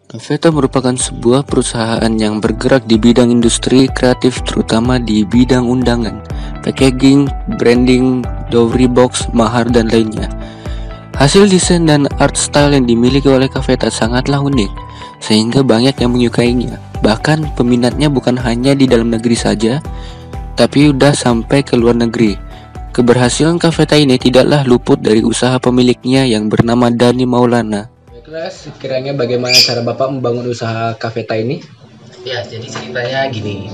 Caveta merupakan sebuah perusahaan yang bergerak di bidang industri kreatif terutama di bidang undangan, packaging, branding, dowry box, mahar, dan lainnya. Hasil desain dan art style yang dimiliki oleh Caveta sangatlah unik, sehingga banyak yang menyukainya. Bahkan peminatnya bukan hanya di dalam negeri saja, tapi udah sampai ke luar negeri. Keberhasilan Caveta ini tidaklah luput dari usaha pemiliknya yang bernama Dani Maulana. Baiklah, sekiranya bagaimana cara Bapak membangun usaha Caveta ini? Ya, jadi ceritanya gini.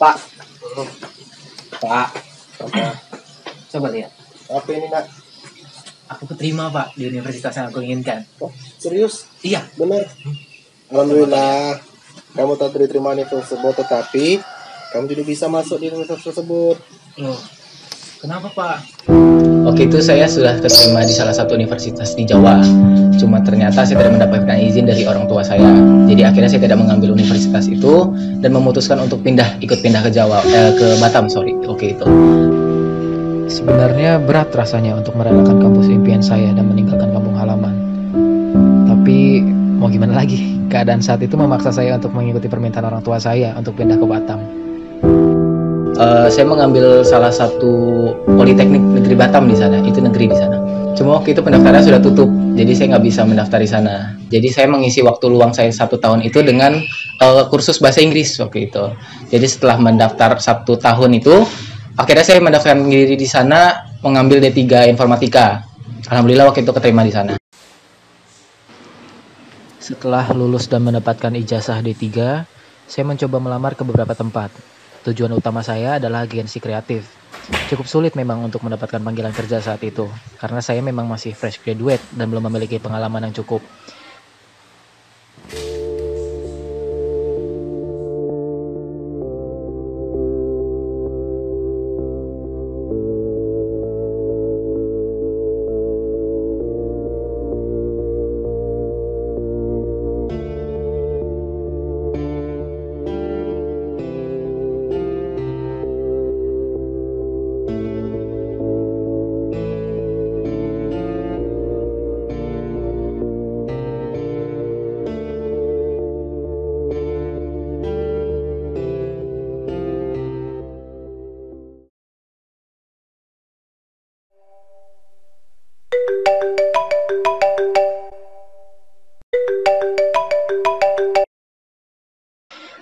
Pak. Pak. Coba lihat. Apa ini, Nak? Aku keterima, Pak, di universitas yang aku inginkan. Oh, serius? Iya. Benar? Alhamdulillah. Kamu telah diterima universitas tersebut, tetapi kamu tidak bisa masuk di universitas tersebut. Loh, kenapa, Pak? Waktu itu saya sudah keterima di salah satu universitas di Jawa. Cuma ternyata saya tidak mendapatkan izin dari orang tua saya. Jadi akhirnya saya tidak mengambil universitas itu dan memutuskan untuk ikut pindah ke Batam, Oke itu. Sebenarnya berat rasanya untuk merelakan kampus impian saya dan meninggalkan kampung halaman. Tapi mau gimana lagi? Keadaan saat itu memaksa saya untuk mengikuti permintaan orang tua saya untuk pindah ke Batam. Saya mengambil salah satu politeknik negeri Batam di sana. Itu negeri di sana. Cuma waktu itu pendaftaran sudah tutup, jadi saya nggak bisa mendaftar di sana. Jadi saya mengisi waktu luang saya 1 tahun itu dengan kursus bahasa Inggris waktu itu. Jadi setelah mendaftar 1 tahun itu, akhirnya saya mendaftarkan diri di sana, mengambil D3 Informatika. Alhamdulillah waktu itu keterima di sana. Setelah lulus dan mendapatkan ijazah D3, saya mencoba melamar ke beberapa tempat. Tujuan utama saya adalah agensi kreatif. Cukup sulit memang untuk mendapatkan panggilan kerja saat itu, karena saya memang masih fresh graduate dan belum memiliki pengalaman yang cukup.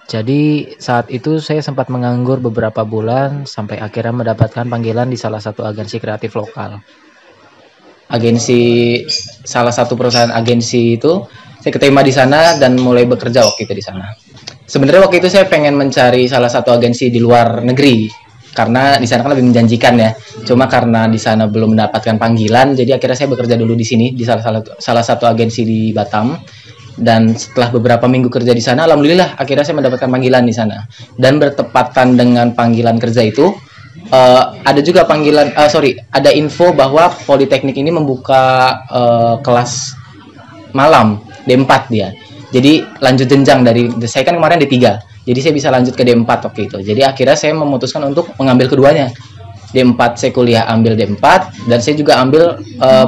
Jadi saat itu saya sempat menganggur beberapa bulan sampai akhirnya mendapatkan panggilan di salah satu agensi kreatif lokal. Salah satu perusahaan agensi itu, saya keterima di sana dan mulai bekerja waktu itu di sana. Sebenarnya waktu itu saya pengen mencari salah satu agensi di luar negeri, karena di sana kan lebih menjanjikan ya. Cuma karena di sana belum mendapatkan panggilan, jadi akhirnya saya bekerja dulu di sini di salah satu agensi di Batam. Dan setelah beberapa minggu kerja di sana, alhamdulillah akhirnya saya mendapatkan panggilan di sana. Dan bertepatan dengan panggilan kerja itu, ada juga ada info bahwa Politeknik ini membuka kelas malam D4 dia. Jadi lanjut jenjang dari saya kan kemarin D3. Jadi saya bisa lanjut ke D4 waktu itu. Jadi akhirnya saya memutuskan untuk mengambil keduanya. D4 saya kuliah ambil D4 dan saya juga ambil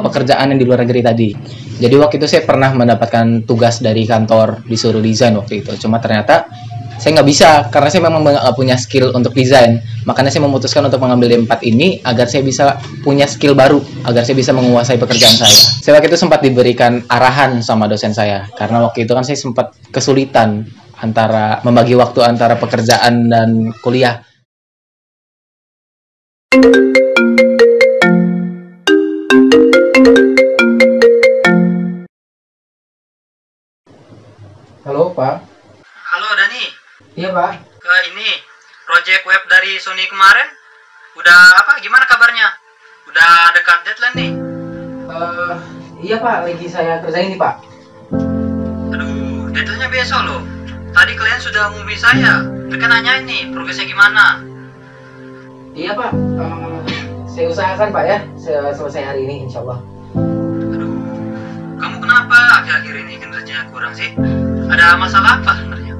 pekerjaan yang di luar negeri tadi. Jadi waktu itu saya pernah mendapatkan tugas dari kantor disuruh desain waktu itu. Cuma ternyata saya nggak bisa karena saya memang nggak punya skill untuk desain. Makanya saya memutuskan untuk mengambil D4 ini agar saya bisa punya skill baru, agar saya bisa menguasai pekerjaan saya. Saya waktu itu sempat diberikan arahan sama dosen saya karena waktu itu kan saya sempat kesulitan antara membagi waktu antara pekerjaan dan kuliah. Halo Pak. Halo Dani. Iya Pak. Ke ini project web dari Sony kemarin. Udah gimana kabarnya? Udah dekat deadline nih. Iya Pak, lagi saya kerjain nih Pak. Aduh, deadline-nya besok loh. Tadi kalian sudah ngubungin saya. Mereka nanya ini progresnya gimana. Iya Pak, Saya usahakan Pak ya, selesai hari ini insya Allah. Aduh, kamu kenapa akhir-akhir ini kinerjanya kurang sih? Ada masalah apa sebenarnya?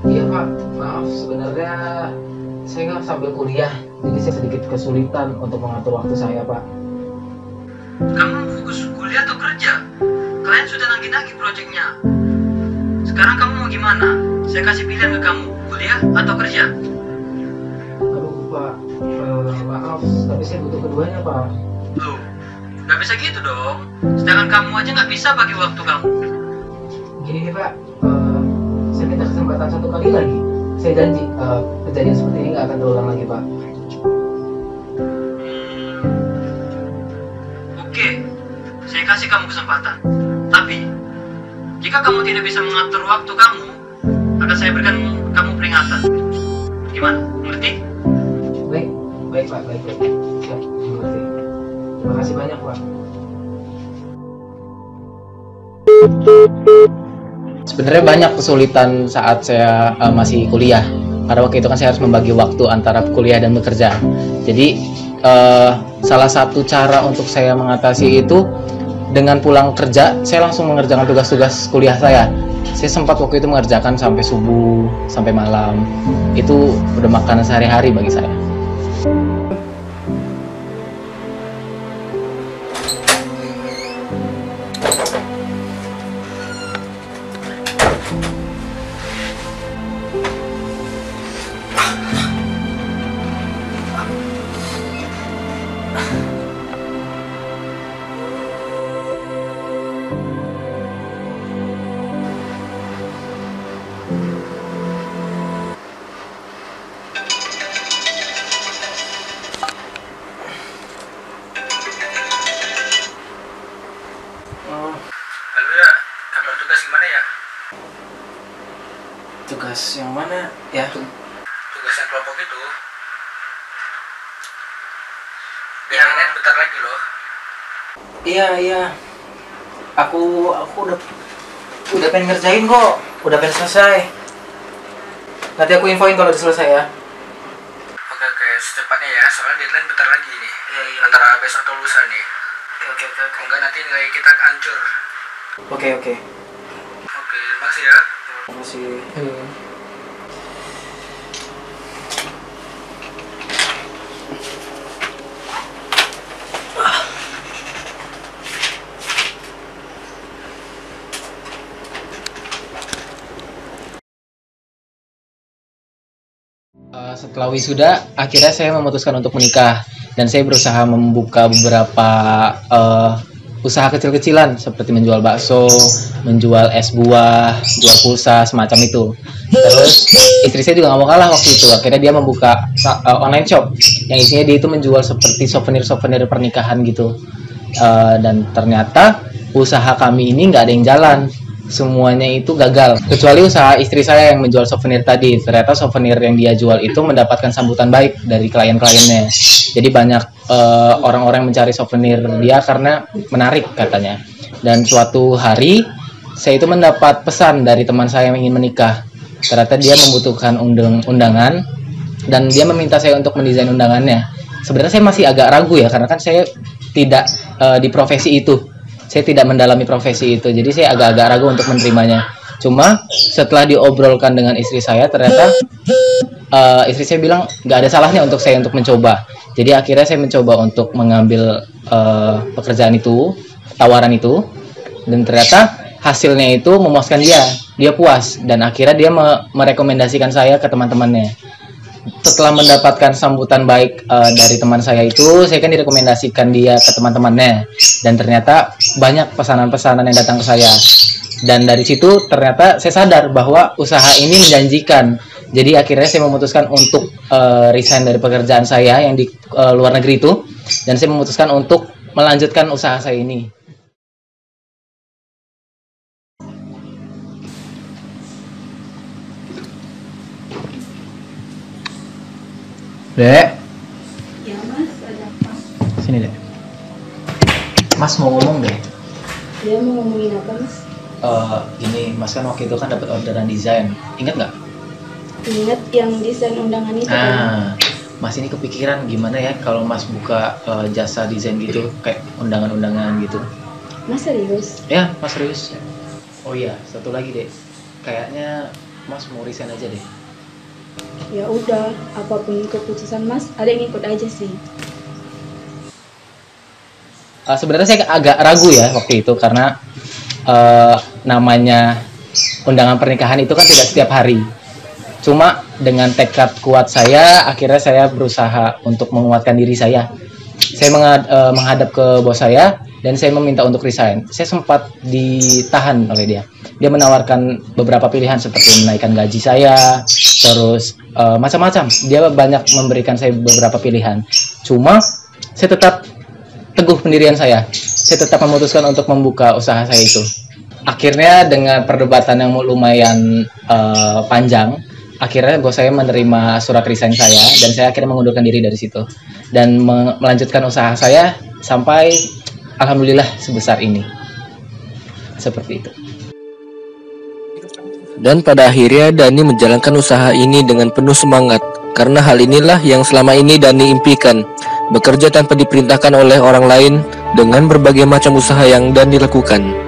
Iya Pak, maaf sebenarnya saya nggak sambil kuliah, jadi saya sedikit kesulitan untuk mengatur waktu saya Pak. Kamu fokus kuliah atau kerja? Klien sudah nagih-nagih proyeknya. Sekarang kamu mau gimana? Saya kasih pilihan ke kamu, kuliah atau kerja? Aduh Pak, maaf, tapi saya butuh keduanya Pak. Loh, nggak bisa gitu dong. Sedangkan kamu aja nggak bisa bagi waktu kamu. Gini nih Pak, saya minta kesempatan satu kali lagi. Saya janji kejadian seperti ini nggak akan terulang lagi Pak. Oke, saya kasih kamu kesempatan. Tapi, jika kamu tidak bisa mengatur waktu kamu, akan saya berikan kamu peringatan. Gimana? Mengerti? Baik Pak, baik. Siap, mengerti. Terima kasih banyak Pak. Sebenarnya banyak kesulitan saat saya masih kuliah. Pada waktu itu kan saya harus membagi waktu antara kuliah dan bekerja. Jadi salah satu cara untuk saya mengatasi itu dengan pulang kerja, saya langsung mengerjakan tugas-tugas kuliah saya. Saya sempat waktu itu mengerjakan sampai subuh, sampai malam. Itu udah makanan sehari-hari bagi saya. Halo ya, kabar tugas gimana ya? Tugas yang mana ya? Tugas yang kelompok itu. Deadline bentar lagi loh. Iya. Aku udah pengen ngerjain kok. Udah pengen selesai. Nanti aku infoin kalau udah selesai ya. Oke, secepatnya ya, soalnya deadline bentar lagi nih. Iya. Antara besok atau lusa nih. Oke. Enggak nanti nilai kita hancur. Oke. Oke, makasih ya. Terima kasih. Setelah wisuda, akhirnya saya memutuskan untuk menikah dan saya berusaha membuka beberapa usaha kecil-kecilan seperti menjual bakso, menjual es buah, jual pulsa, semacam itu. Terus istri saya juga nggak mau kalah waktu itu. Akhirnya dia membuka online shop yang isinya dia itu menjual seperti souvenir pernikahan gitu. Dan ternyata usaha kami ini nggak ada yang jalan. Semuanya itu gagal kecuali usaha istri saya yang menjual souvenir tadi. Ternyata souvenir yang dia jual itu mendapatkan sambutan baik dari klien-kliennya. Jadi banyak orang-orang yang mencari souvenir dia karena menarik katanya. Dan suatu hari saya itu mendapat pesan dari teman saya yang ingin menikah. Ternyata dia membutuhkan undangan dan dia meminta saya untuk mendesain undangannya. Sebenarnya saya masih agak ragu ya karena kan saya tidak di profesi itu. Saya tidak mendalami profesi itu, jadi saya agak-agak ragu untuk menerimanya. Cuma setelah diobrolkan dengan istri saya, ternyata istri saya bilang nggak ada salahnya untuk saya untuk mencoba. Jadi akhirnya saya mencoba untuk mengambil pekerjaan itu, tawaran itu, dan ternyata hasilnya itu memuaskan dia puas, dan akhirnya dia merekomendasikan saya ke teman-temannya. Setelah mendapatkan sambutan baik dari teman saya itu, saya kan direkomendasikan dia ke teman-temannya, dan ternyata banyak pesanan-pesanan yang datang ke saya. Dan dari situ ternyata saya sadar bahwa usaha ini menjanjikan. Jadi akhirnya saya memutuskan untuk resign dari pekerjaan saya yang di luar negeri itu, dan saya memutuskan untuk melanjutkan usaha saya ini. Dek. Ya mas, ada apa? Sini deh. Mas mau ngomong deh. Dia mau ngomongin apa mas? Gini, Mas kan waktu itu kan dapat orderan desain. Ingat nggak? Ingat yang desain undangan itu kan? Mas ini kepikiran gimana ya kalau Mas buka jasa desain gitu, kayak undangan-undangan gitu. Mas serius? Ya, Mas serius. Oh iya, satu lagi deh. Kayaknya Mas mau resign aja deh. Ya udah, apapun keputusan Mas, ada yang ikut aja sih. Sebenarnya saya agak ragu ya waktu itu karena namanya undangan pernikahan itu kan tidak setiap hari. Cuma dengan tekad kuat saya, akhirnya saya berusaha untuk menguatkan diri saya. Saya menghadap ke bos saya dan saya meminta untuk resign. Saya sempat ditahan oleh dia. Dia menawarkan beberapa pilihan seperti menaikkan gaji saya, terus macam-macam. Dia banyak memberikan saya beberapa pilihan. Cuma saya tetap teguh pendirian saya. Saya tetap memutuskan untuk membuka usaha saya itu. Akhirnya dengan perdebatan yang lumayan panjang, akhirnya bos saya menerima surat resign saya dan saya akhirnya mengundurkan diri dari situ dan melanjutkan usaha saya sampai alhamdulillah sebesar ini. Seperti itu. Dan pada akhirnya Dani menjalankan usaha ini dengan penuh semangat karena hal inilah yang selama ini Dani impikan, bekerja tanpa diperintahkan oleh orang lain dengan berbagai macam usaha yang Dani lakukan.